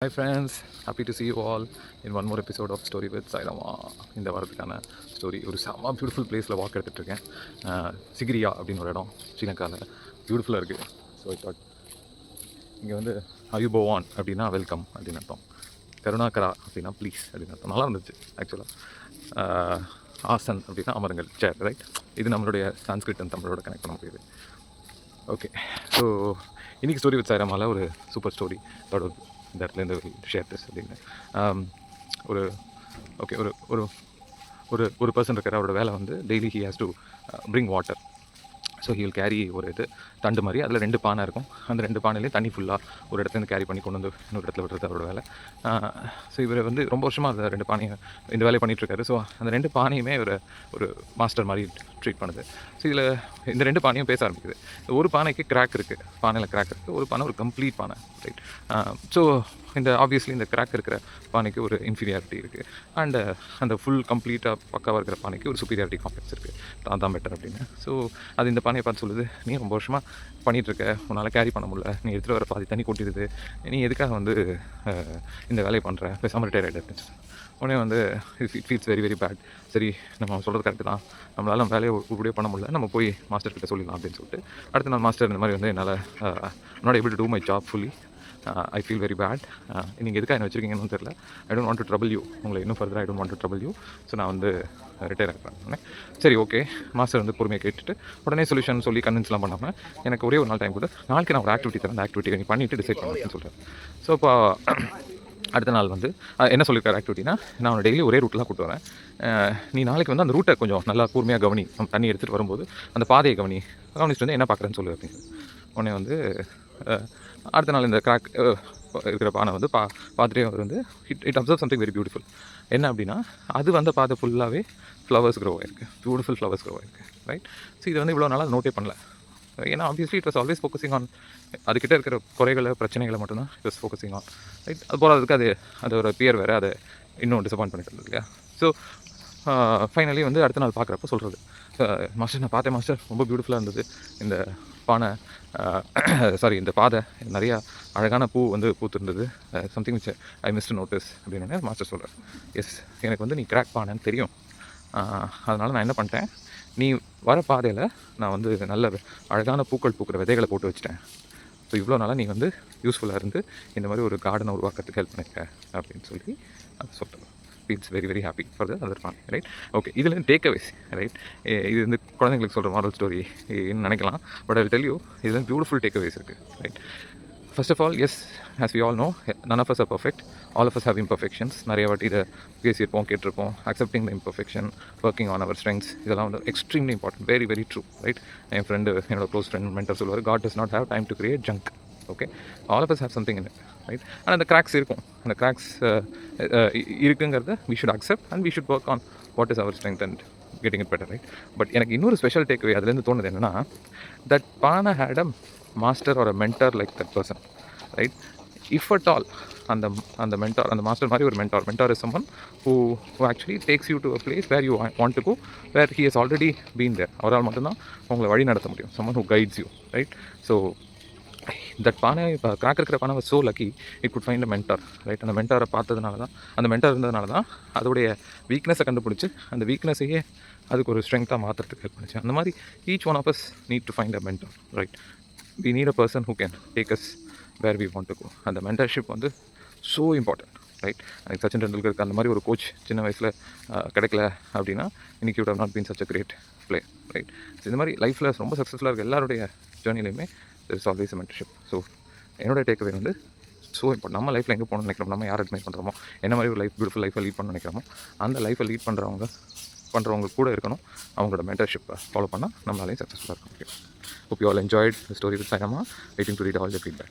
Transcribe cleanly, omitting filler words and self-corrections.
Hi friends, happy to see you all in one more episode of Story with Sairama. இந்த வாரத்துக்கான story ஒரு செம்ம beautiful பிளேஸில் walk எடுத்துகிட்ருக்கேன். Sigiriya அப்படின்னு ஒரு இடம் ஸ்ரீலங்காவில் பியூட்டிஃபுல்லாக இருக்குது. ஸோ ஐ தாட் இங்கே வந்து அயுபோவான் அப்படின்னா வெல்கம் அப்படின்னு அர்த்தம், கருணாகரா அப்படின்னா ப்ளீஸ் அப்படின்னு அர்த்தம். நல்லா இருந்துச்சு ஆக்சுவலாக. ஆசன் அப்படின்னா அமருங்கள், சேர், ரைட். இது நம்மளுடைய சான்ஸ்கிரிட் அண்ட் தமிழோட கனெக்ட் பண்ண முடியுது. ஓகே, ஸோ இன்றைக்கி ஸ்டோரி வித் சாய்ராமாவில் ஒரு சூப்பர் ஸ்டோரி தொடர் இந்த இடத்துலேருந்து ஷேர் திஸ் அப்படின்னு. ஒரு ஓகே ஒரு ஒரு ஒரு ஒரு பர்சன் இருக்கிற அவரோட வேலை வந்து daily he has to bring water. So he will carry ஒரு இது தண்டு மாதிரி, அதில் 2 பானை இருக்கும். அந்த 2 பானையிலேயும் தண்ணி ஃபுல்லாக ஒரு இடத்துலேருந்து கேரி பண்ணி கொண்டு வந்து இன்னொரு இடத்துல விடுறது அவரோட வேலை. ஸோ இவர் வந்து ரொம்ப வருஷமாக அந்த 2 பானையை இந்த வேலையை பண்ணிகிட்ருக்காரு. ஸோ அந்த 2 பானையுமே ஒரு மாஸ்டர் மாதிரி ட்ரீட் பண்ணுது. ஸோ இதில் இந்த 2 பானையும் பேச ஆரம்பிக்குது. ஒரு பானைக்கு கிராக் இருக்குது, பானையில் கிராக் இருக்குது. ஒரு பானை ஒரு கம்ப்ளீட் பானை, ரைட். ஸோ இந்த ஆப்வியஸ்லி இந்த கிராக் இருக்கிற பானைக்கு ஒரு இன்ஃபீரியாரிட்டி இருக்குது, அண்ட் அந்த ஃபுல் கம்ப்ளீட்டாக பக்காவாக இருக்கிற பானைக்கு ஒரு சுப்பீரியாரிட்டி காம்ப்ளெக்ஸ் இருக்குது, தான் பெட்டர் அப்படின்னு. ஸோ அது இந்த பானையை பார்த்து சொல்லுது, நீ ரொம்ப வருஷமாக பண்ணிகிட்ருக்க, உன்னால் கேரி பண்ண முடியல, நீ எடுத்துகிட்டு வர பாதி தண்ணி கொட்டிடுது, நீ எதுக்காக வந்து இந்த வேலையை பண்ணுற, பேசாமல் ரிட்டையர் ஆகிட்டு. உடனே வந்து it feels very very bad. சரி, நம்ம சொல்கிறது கரெக்டு தான், நம்மளால் நம்ம வேலையை உருப்படியே பண்ண முடியல, நம்ம போய் மாஸ்டர் கிட்ட சொல்லிடலாம் அப்படின்னு சொல்லிட்டு அடுத்த நாள் மாஸ்டர் இந்த மாதிரி வந்து என்னால் not able to do my job fully, I feel very bad, நீங்கள் எதுக்காக என்ன வச்சுருக்கீங்கன்னு தெரியல, I don't want to trouble you, உங்களை இன்னும் further I don't want to trouble you, so நான் வந்து ரிட்டையர் ஆகிறேன். சரி ஓகே, மாஸ்டர் வந்து பொறுமையை கேட்டுட்டு உடனே சொல்யூஷன் சொல்லி கன்வின்ஸ்லாம் பண்ணாமல் எனக்கு ஒரே ஒரு நாள் டைம் கொடு, நாளைக்கு நான் ஒரு ஆக்டிவிட்டி தரேன், அந்த ஆக்டிவிட்டி நீ பண்ணிவிட்டு டிசைட் பண்ணுறேன்னு சொல்கிறேன். ஸோ இப்போ அடுத்த நாள் வந்து என்ன சொல்லியிருக்காரு ஆக்டிவிட்டினா, நான் அவனை டெய்லி ஒரே ரூட்லாம் கூப்பிட்டு வரேன், நீ நாளைக்கு வந்து அந்த ரூட்டை கொஞ்சம் நல்லா கூர்மையாக கவனி, நம்ம தண்ணி எடுத்துகிட்டு வரும்போது அந்த பாதையை கவனிச்சுட்டு வந்து என்ன பார்க்குறேன்னு சொல்லு அப்படின்னு. உடனே வந்து அடுத்த நாள் இந்த கிராக் இருக்கிற பானை வந்து பார்த்துட்டே அவர் வந்து it observe something very beautiful. என்ன அப்படின்னா, அது வந்த பாதை ஃபுல்லாகவே ஃப்ளவர்ஸ் க்ரோ ஆகிருக்கு, பியூட்டிஃபுல் ஃப்ளவர்ஸ் க்ரோ ஆகிருக்கு, ரைட். ஸோ இது வந்து இவ்வளோ நாளாக நோட்டே பண்ணல, ஏன்னா obviously it was always focusing on அதுக்கிட்ட இருக்கிற குறைகளை பிரச்சனைகளை மட்டும்தான் it was focusing on, right. அது போகிறதுக்கு அது ஒரு பியர் வேறு, அதை இன்னும் டிசப்பாயின்ட் பண்ணிட்டு இல்லையா. ஸோ ஃபைனலி வந்து அடுத்த நாள் பார்க்குறப்ப சொல்கிறது, மாஸ்டர் நான் பார்த்தேன் மாஸ்டர், ரொம்ப பியூட்டிஃபுல்லாக இருந்தது இந்த பானை, சாரி இந்த பாதை, நிறையா அழகான பூ வந்து பூத்துருந்தது, something which I missed notice அப்படின்னு மாஸ்டர் சொல்கிறார். எஸ், எனக்கு வந்து நீ கிராக் பானைன்னு தெரியும், அதனால் நான் என்ன பண்ணிட்டேன், நீ வர பாதையில் நான் வந்து நல்ல அழகான பூக்கள் பூக்கிற விதைகளை போட்டு வச்சுட்டேன். ஸோ இவ்வளோ நாளாக நீ வந்து யூஸ்ஃபுல்லாக இருந்து இந்த மாதிரி ஒரு கார்டனை உருவாக்கிறதுக்கு ஹெல்ப் பண்ணிக்க அப்படின்னு சொல்லி அதை சொல்கிறேன். Feels very very happy for the other family, right. Okay, இதில் டேக்அவேஸ், ரைட். இது வந்து குழந்தைங்களுக்கு சொல்கிற மாரல் ஸ்டோரி நினைக்கலாம், but I will tell you இதில் பியூட்டிஃபுல் டேக்அவேஸ் இருக்குது, right. First of all, yes, as we all know, none of us are perfect, all of us have imperfections. நிறைய வாட்டி இதை பேசியிருப்போம், கேட்டிருப்போம். Accepting the imperfection, working on our strengths, இதெல்லாம் வந்து extremely important, very very true, right. என் friend, என்னோட close friend mentor சொல்லுவார், God does not have time to create junk. Okay, all of us have something in it, right. ஆனால் அந்த cracks இருக்கும், அந்த cracks இருக்குங்கிறத we should accept and we should work on what is our strength and getting it better, right. But எனக்கு இன்னொரு special takeaway அதுலேருந்து தோணுது என்னென்னா, தட் பானை had a master or a mentor like that person, right. If at all அந்த mentor, அந்த master மாதிரி ஒரு mentor is someone who actually takes you to a place where you want to go, where he has already been there. அவரால் மட்டும்தான் உங்களை வழி நடத்த முடியும், someone who guides you, right. So that பானை, இப்போ கிராக் இருக்கிற பானை was so lucky it could find a mentor, right. அந்த மென்டாரை பார்த்ததுனால தான், அந்த மென்டார் இருந்ததுனால தான் அதோடைய வீக்னஸை கண்டுபிடிச்சி அந்த வீக்னஸையே அதுக்கு ஒரு ஸ்ட்ரெங்க்த்தாக மாற்றுறதுக்கு ஹெல்ப் பண்ணிச்சு. அந்த மாதிரி each one of us need to find a mentor, right. we need a person who can take us where we want to go. அந்த மென்டர்ஷிப் வந்து ஸோ இம்பார்ட்டன்ட், ரைட். எனக்கு சச்சின் டெண்டுல்கருக்கு அந்த மாதிரி ஒரு கோச் சின்ன வயசில் கிடைக்கல அப்படின்னா இன்றைக்கி would have not been such a great player, right. இந்த மாதிரி லைஃப்பில் ரொம்ப சக்ஸஸ்ஃபுல்லாக இருக்க எல்லாருடைய ஜேர்னிலையுமே there is always mentorship. So என்னோடய டேக்அவே வந்து ஸோ இம்பார்ட்டன்ட். நம்ம லைஃப்பில் எங்கே போகணும்னு நினைக்கிறோம், நம்ம யார் அட்மைர் பண்ணுறோமோ, என்ன மாதிரி ஒரு லைஃப் பியூட்டிஃபுல் லைஃப்பை லீட் பண்ண நினைக்கிறோமோ, அந்த லைஃப்பை லீட் பண்ணுறவங்க கூட இருக்கணும், அவங்களோட மென்டர்ஷிப்பை ஃபாலோ பண்ணால் நம்மளாலையும் சக்ஸஸ்ஃபுல்லாக இருக்க முடியும். Hope you all enjoyed the story with Sairama. Waiting to read all the feedback.